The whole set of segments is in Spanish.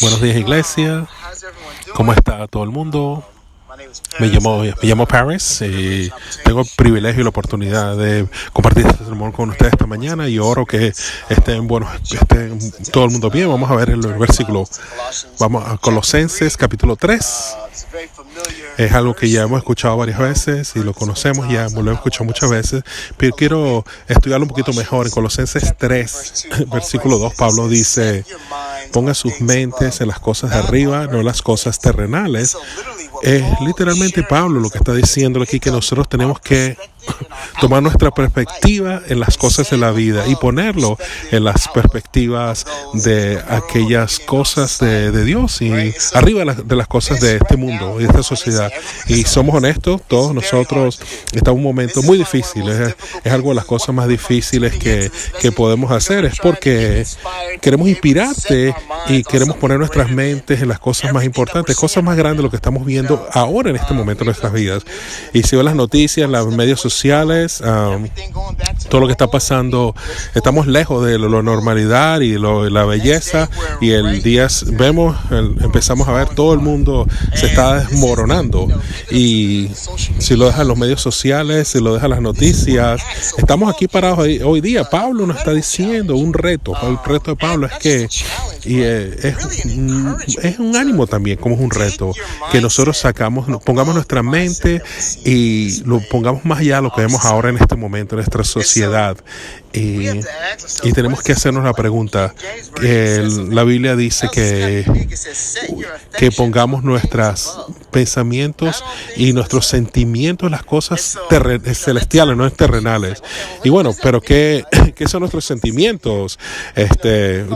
Buenos días, iglesia. ¿Cómo está todo el mundo? Me llamo Paris y tengo el privilegio y la oportunidad de compartir este sermón con ustedes esta mañana y oro que estén todo el mundo bien. Vamos a ver el versículo. Vamos a Colosenses capítulo 3. Es algo que ya hemos escuchado varias veces y lo conocemos, ya lo hemos escuchado muchas veces, pero quiero estudiarlo un poquito mejor. En Colosenses 3, versículo 2, Pablo dice: ponga sus mentes en las cosas de arriba, no las cosas terrenales. Es literalmente Pablo lo que está diciendo aquí, que nosotros tenemos que tomar nuestra perspectiva en las cosas de la vida y ponerlo en las perspectivas de aquellas cosas de Dios y arriba de las cosas de este mundo y de esta sociedad. Y somos honestos, todos nosotros estamos en un momento muy difícil. Es algo de las cosas más difíciles que podemos hacer. Es porque queremos inspirarte y queremos poner nuestras mentes en las cosas más importantes, cosas más grandes de lo que estamos viendo ahora en este momento en nuestras vidas. Y si ven las noticias, los medios sociales, todo lo que está pasando, estamos lejos de la normalidad y la belleza, y empezamos a ver todo el mundo se está desmoronando. Y si lo dejan los medios sociales, si lo dejan las noticias, estamos aquí parados hoy día. Pablo nos está diciendo un reto. El reto de Pablo es que es un ánimo también, como es un reto, que nosotros pongamos nuestra mente y lo pongamos más allá de lo que vemos ahora en este momento en nuestra sociedad. Y tenemos que hacernos la pregunta. La Biblia dice que pongamos nuestros pensamientos y nuestros sentimientos en las cosas celestiales, no terrenales. Y bueno, pero ¿qué son nuestros sentimientos?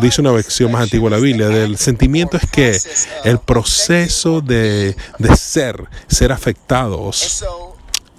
Dice una versión más antigua de la Biblia, del sentimiento es que el proceso de ser afectados.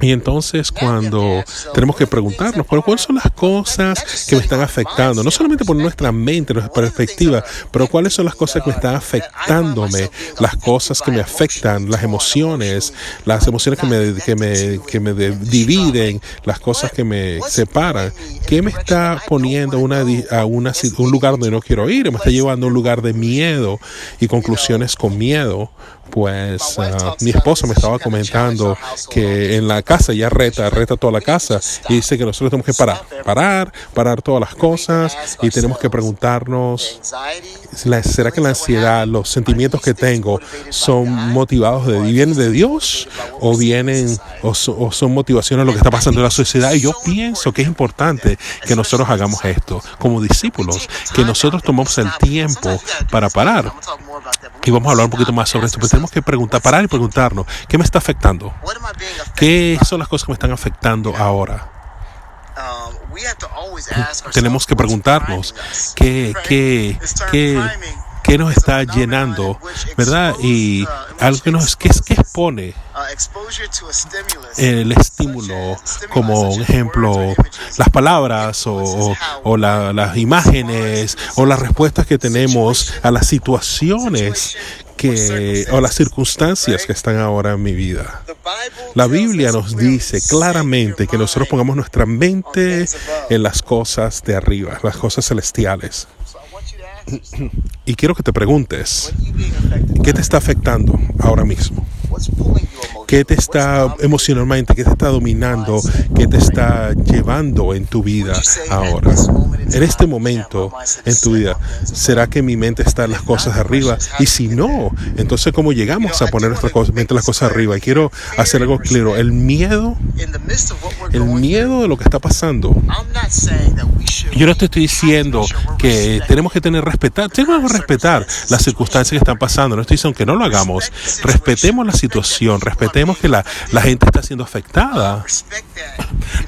Y entonces cuando tenemos que preguntarnos, ¿pero cuáles son las cosas que me están afectando? No solamente por nuestra mente, nuestra perspectiva, pero cuáles son las cosas que me están afectándome, las cosas que me afectan, las emociones que me dividen, las cosas que me separan. ¿Qué me está poniendo a un lugar donde no quiero ir? Me está llevando a un lugar de miedo y conclusiones con miedo. Pues mi esposa me estaba comentando que en la casa ya reta toda la casa, y dice que nosotros tenemos que parar todas las cosas, y tenemos que preguntarnos: ¿será que la ansiedad, los sentimientos que tengo son motivados vienen de Dios o son motivaciones de lo que está pasando en la sociedad? Y yo pienso que es importante que nosotros hagamos esto como discípulos, que nosotros tomemos el tiempo para parar. Y vamos a hablar un poquito más sobre esto, pero tenemos que parar y preguntarnos: ¿qué me está afectando? ¿Qué son las cosas que me están afectando ahora? Tenemos que preguntarnos qué nos está llenando, ¿verdad? Y algo que expone el estímulo, como un ejemplo, las palabras o las imágenes o las respuestas que tenemos a las situaciones o las circunstancias que están ahora en mi vida. La Biblia nos dice claramente que nosotros pongamos nuestra mente en las cosas de arriba, las cosas celestiales. Y quiero que te preguntes: ¿qué te está afectando ahora mismo? ¿Qué te está emocionalmente, qué te está dominando, qué te está llevando en tu vida ahora? En este momento en tu vida, ¿será que mi mente está en las cosas de arriba? Y si no, entonces ¿cómo llegamos a poner nuestra mente en las cosas de arriba? Y quiero hacer algo claro: el miedo de lo que está pasando. Yo no te estoy diciendo que tenemos que respetar las circunstancias que están pasando. No estoy diciendo que no lo hagamos. Respetemos la situación, respetemos que la gente está siendo afectada.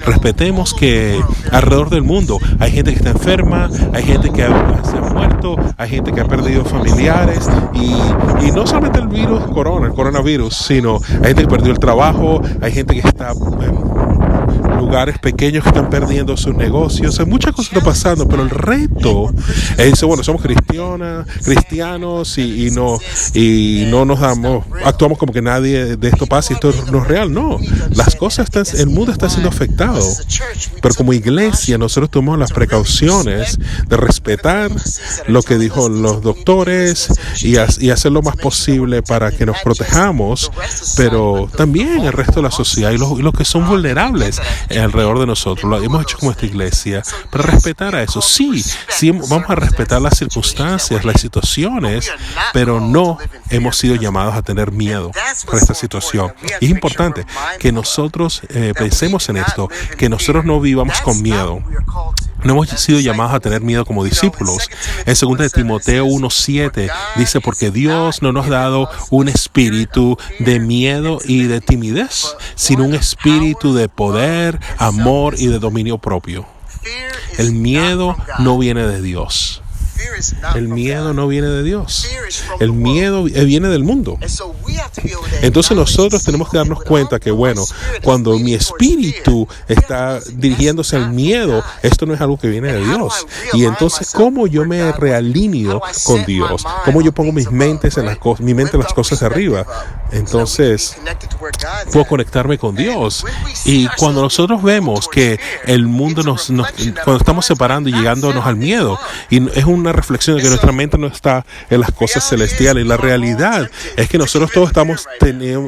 Respetemos que alrededor del mundo hay gente que está enferma, hay gente que se ha muerto, hay gente que ha perdido familiares, y no solamente el coronavirus, sino hay gente que perdió el trabajo, hay gente que está en lugares pequeños que están perdiendo sus negocios. Hay muchas cosas que están pasando, pero el reto es, bueno, somos cristianos y no nos actuamos como que nadie de esto pasa y esto no es real. No, las cosas el mundo está siendo afectado, pero como iglesia nosotros tomamos las precauciones de respetar lo que dijo los doctores y hacer lo más posible para que nos protejamos, pero también el resto de la sociedad y los que son vulnerables alrededor de nosotros. Lo hemos hecho como esta iglesia para respetar a eso. Sí, vamos a respetar las circunstancias, las situaciones, pero no hemos sido llamados a tener miedo por esta situación. Y es importante que nosotros pensemos en esto, que nosotros no vivamos con miedo. No hemos sido llamados a tener miedo como discípulos. En 2 de Timoteo 1:7 dice, porque Dios no nos ha dado un espíritu de miedo y de timidez, sino un espíritu de poder, amor y de dominio propio. El miedo no viene de Dios. El miedo no viene de Dios. El miedo viene del mundo. Entonces nosotros tenemos que darnos cuenta que, bueno, cuando mi espíritu está dirigiéndose al miedo, esto no es algo que viene de Dios. Y entonces, ¿cómo yo me realineo con Dios? ¿Cómo yo pongo mi mente en las cosas de arriba? Entonces, puedo conectarme con Dios. Y cuando nosotros vemos que el mundo cuando estamos separando y llegándonos al miedo, y es una reflexión de que nuestra mente no está en las cosas celestiales. Y la realidad es que nosotros todos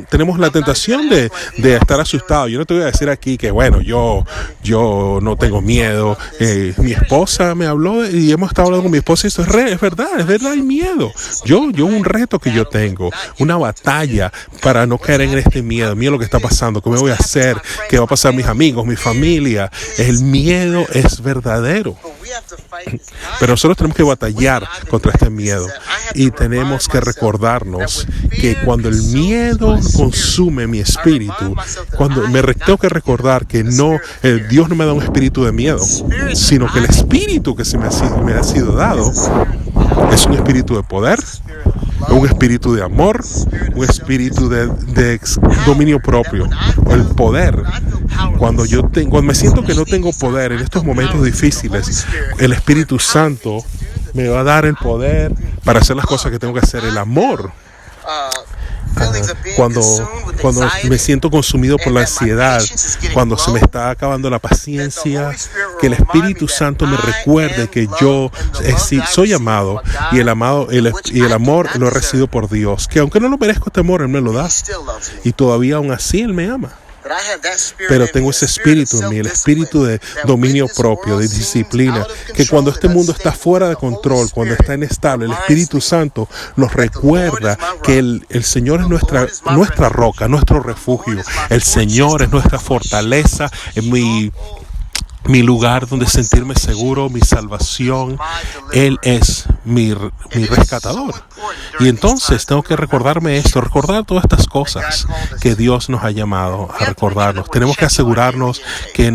tenemos la tentación de estar asustados. Yo no te voy a decir aquí que, bueno, yo no tengo miedo. Mi esposa me habló y hemos estado hablando con mi esposa y esto es verdad, hay miedo. Yo un reto que yo tengo, una batalla para no caer en este miedo lo que está pasando, qué me voy a hacer, qué va a pasar a mis amigos, mi familia. El miedo es verdadero. Pero nosotros tenemos que batallar contra este miedo y tenemos que recordarnos que cuando el miedo consume mi espíritu, tengo que recordar que Dios no me da un espíritu de miedo, sino que el espíritu que me ha sido dado es un espíritu de poder, un espíritu de amor, un espíritu de dominio propio. El poder. Cuando me siento que no tengo poder en estos momentos difíciles, el Espíritu Santo me va a dar el poder para hacer las cosas que tengo que hacer. El amor. Cuando me siento consumido por la ansiedad, cuando se me está acabando la paciencia, que el Espíritu Santo me recuerde que yo soy amado y el amor lo he recibido por Dios, que aunque no lo merezco este amor, Él me lo da y todavía aún así Él me ama. Pero tengo ese espíritu en mí, el espíritu de dominio propio, de disciplina, que cuando este mundo está fuera de control, cuando está inestable, el Espíritu Santo nos recuerda que el Señor es nuestra roca, nuestro refugio. El Señor es nuestra fortaleza, mi lugar donde sentirme seguro, mi salvación. Él es mi rescatador. Y entonces tengo que recordar todas estas cosas que Dios nos ha llamado a recordarnos. Tenemos que asegurarnos que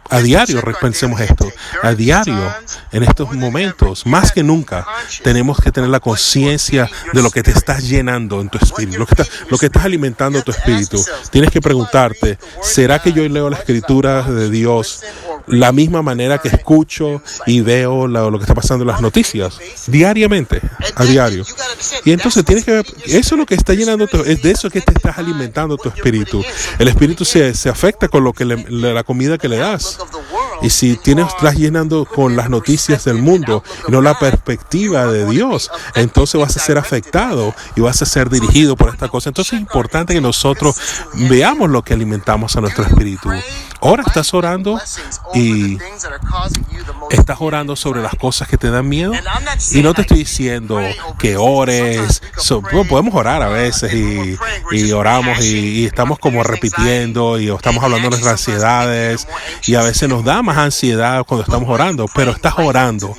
a diario repensemos esto. A diario, en estos momentos, más que nunca, tenemos que tener la conciencia de lo que te estás llenando en tu espíritu, lo que estás alimentando tu espíritu. Tienes que preguntarte, ¿será que yo leo la escritura de Dios la misma manera que escucho y veo lo que está pasando en las noticias? Diariamente, a diario. Y entonces tienes que ver, eso es lo que está llenando, es de eso que te estás alimentando tu espíritu. El espíritu se afecta con la comida que le das. Y si estás llenando con las noticias del mundo y no la perspectiva de Dios, entonces vas a ser afectado y vas a ser dirigido por esta cosa. Entonces es importante que nosotros veamos lo que alimentamos a nuestro espíritu. Ahora estás orando y estás orando sobre las cosas que te dan miedo. Y no te estoy diciendo que ores. Podemos orar a veces y oramos y estamos como repitiendo y estamos hablando de nuestras ansiedades y a veces nos da más ansiedad cuando estamos orando, pero estás orando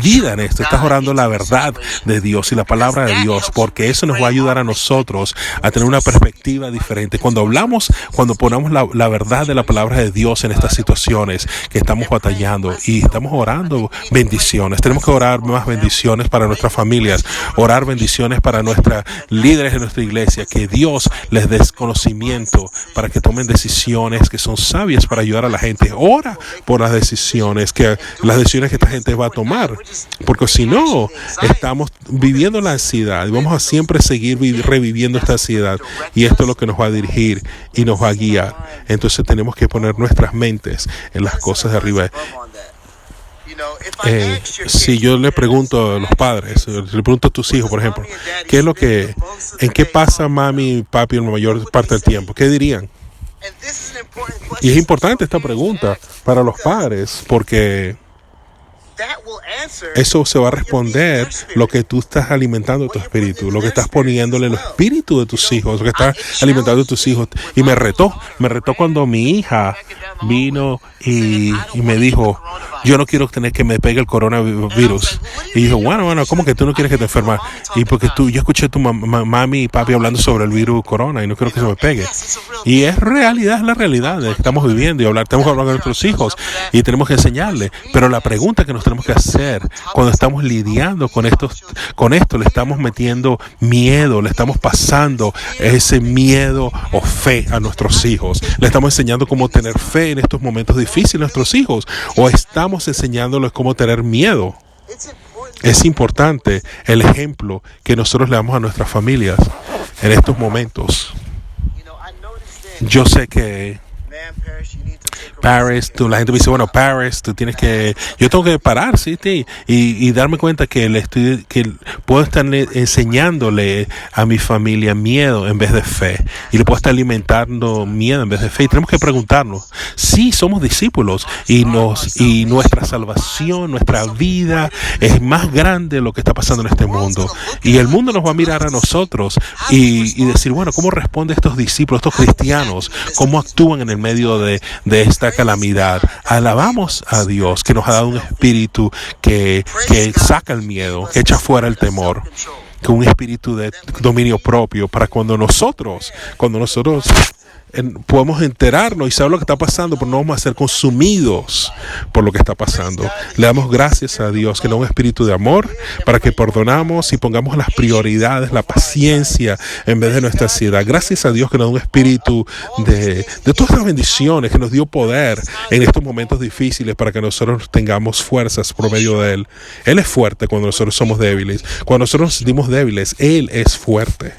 vida en esto, estás orando la verdad de Dios y la palabra de Dios, porque eso nos va a ayudar a nosotros a tener una perspectiva diferente. Cuando ponemos la verdad de la palabra de Dios en estas situaciones que estamos batallando y estamos orando bendiciones. Tenemos que orar más bendiciones para nuestras familias, orar bendiciones para nuestros líderes de nuestra iglesia, que Dios les dé conocimiento para que tomen decisiones que son sabias para ayudar a la gente. Ora por las decisiones que esta gente va a tomar, porque si no, estamos viviendo la ansiedad y vamos a siempre seguir reviviendo esta ansiedad, y esto es lo que nos va a dirigir y nos va a guiar. Entonces tenemos que poner nuestras mentes en las cosas de arriba. Si yo le pregunto a los padres, le pregunto a tus hijos, por ejemplo, ¿en qué pasa mami y papi la mayor parte del tiempo? ¿Qué dirían? Y es importante esta pregunta para los padres, porque eso se va a responder lo que tú estás alimentando tu espíritu, lo que estás poniéndole el espíritu de tus hijos, lo que estás alimentando de tus hijos. Y me retó cuando mi hija vino y me dijo, yo no quiero tener que me pegue el coronavirus. Y dijo, bueno, ¿cómo que tú no quieres que te enfermes? Y porque yo escuché a tu mami y papi hablando sobre el virus corona y no quiero que se me pegue. Y es la realidad que estamos viviendo, y tenemos que hablar con nuestros hijos y tenemos que enseñarles. Pero la pregunta que nos tenemos que hacer cuando estamos lidiando con esto, le estamos metiendo miedo, le estamos pasando ese miedo o fe a nuestros hijos. Le estamos enseñando cómo tener fe en estos momentos difíciles a nuestros hijos, o estamos enseñándoles cómo tener miedo. Es importante el ejemplo que nosotros le damos a nuestras familias en estos momentos. Yo sé que Paris, la gente me dice, bueno, Paris, yo tengo que parar, sí, y darme cuenta que puedo estar enseñándole a mi familia miedo en vez de fe, y le puedo estar alimentando miedo en vez de fe. Y tenemos que preguntarnos, sí, somos discípulos, y nuestra salvación, nuestra vida es más grande de lo que está pasando en este mundo, y el mundo nos va a mirar a nosotros y decir, bueno, ¿cómo responden estos discípulos, estos cristianos? ¿Cómo actúan en el medio de esta calamidad? Alabamos a Dios, que nos ha dado un espíritu que saca el miedo, que echa fuera el temor, que un espíritu de dominio propio, para cuando nosotros podemos enterarnos y saber lo que está pasando, pero no vamos a ser consumidos por lo que está pasando. Le damos gracias a Dios que nos da un espíritu de amor para que perdonamos y pongamos las prioridades, la paciencia en vez de nuestra ansiedad. Gracias a Dios que nos da un espíritu de todas las bendiciones, que nos dio poder en estos momentos difíciles para que nosotros tengamos fuerzas por medio de Él. Él es fuerte cuando nosotros somos débiles. Cuando nosotros nos sentimos débiles, Él es fuerte.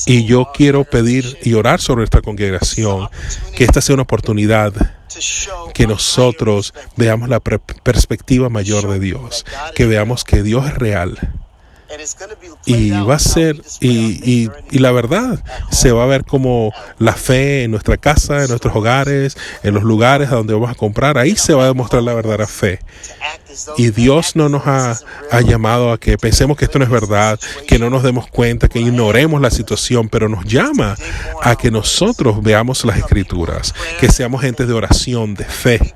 Y yo quiero pedir y orar sobre nuestra congregación, que esta sea una oportunidad que nosotros veamos la perspectiva mayor de Dios, que veamos que Dios es real. Y va a ser, y la verdad, se va a ver como la fe en nuestra casa, en nuestros hogares, en los lugares a donde vamos a comprar. Ahí se va a demostrar la verdadera fe. Y Dios no nos ha llamado a que pensemos que esto no es verdad, que no nos demos cuenta, que ignoremos la situación, pero nos llama a que nosotros veamos las Escrituras, que seamos gente de oración, de fe,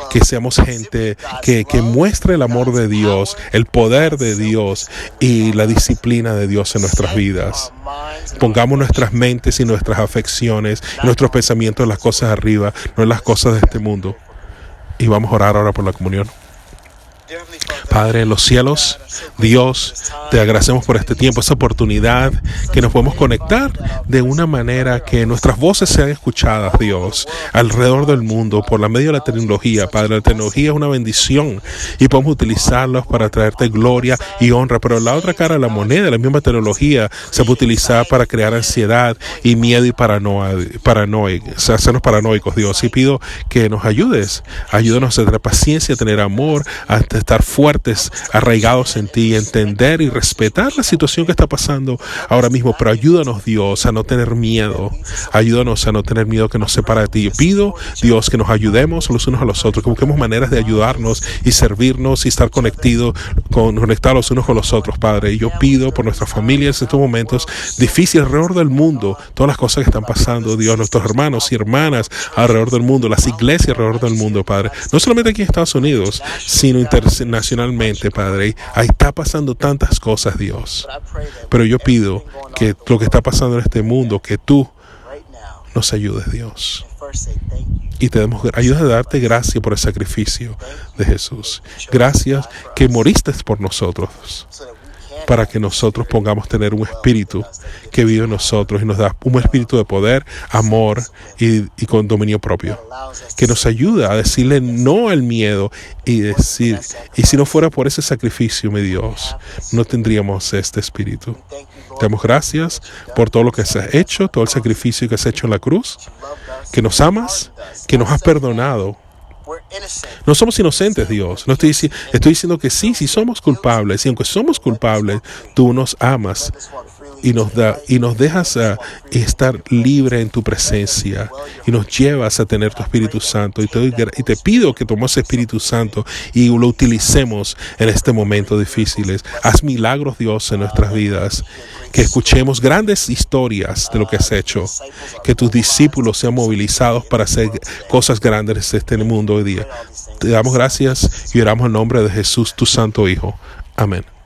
que seamos gente que muestre el amor de Dios, el poder de Dios y la disciplina de Dios en nuestras vidas. Pongamos nuestras mentes y nuestras afecciones, nuestros pensamientos en las cosas de arriba, no en las cosas de este mundo. Y vamos a orar ahora por la comunión. Padre en los cielos, Dios, te agradecemos por este tiempo, esa oportunidad que nos podemos conectar de una manera que nuestras voces sean escuchadas, Dios, alrededor del mundo por la medio de la tecnología. Padre, la tecnología es una bendición y podemos utilizarlos para traerte gloria y honra, pero la otra cara de la moneda, la misma tecnología, se puede utilizar para crear ansiedad y miedo y hacernos paranoicos, Dios. Y pido que nos ayúdanos a tener paciencia, a tener amor, a estar fuertes, arraigados en ti, entender y respetar la situación que está pasando ahora mismo, pero ayúdanos, Dios, a no tener miedo. Ayúdanos a no tener miedo que nos separa de ti. Yo pido, Dios, que nos ayudemos los unos a los otros, que busquemos maneras de ayudarnos y servirnos y estar conectados los unos con los otros, Padre. Y yo pido por nuestras familias en estos momentos difíciles alrededor del mundo, todas las cosas que están pasando, Dios, nuestros hermanos y hermanas alrededor del mundo, las iglesias alrededor del mundo, Padre. No solamente aquí en Estados Unidos, sino internacionalmente, Padre. Ahí está pasando tantas cosas, Dios. Pero yo pido que lo que está pasando en este mundo, que tú nos ayudes, Dios. Y te ayuda a darte gracias por el sacrificio de Jesús. Gracias que moriste por nosotros, para que nosotros podamos tener un espíritu que vive en nosotros y nos da un espíritu de poder, amor y con dominio propio, que nos ayuda a decirle no al miedo y decir, y si no fuera por ese sacrificio, mi Dios, no tendríamos este espíritu. Te damos gracias por todo lo que se ha hecho, todo el sacrificio que se ha hecho en la cruz, que nos amas, que nos has perdonado. No somos inocentes, Dios. No estoy diciendo que sí somos culpables. Y aunque somos culpables, tú nos amas y nos dejas estar libre en tu presencia y nos llevas a tener tu Espíritu Santo. Y te pido que tomemos ese Espíritu Santo y lo utilicemos en este momento difícil. Haz milagros, Dios, en nuestras vidas. Que escuchemos grandes historias de lo que has hecho. Que tus discípulos sean movilizados para hacer cosas grandes en este mundo hoy día. Te damos gracias y oramos en nombre de Jesús, tu Santo Hijo. Amén.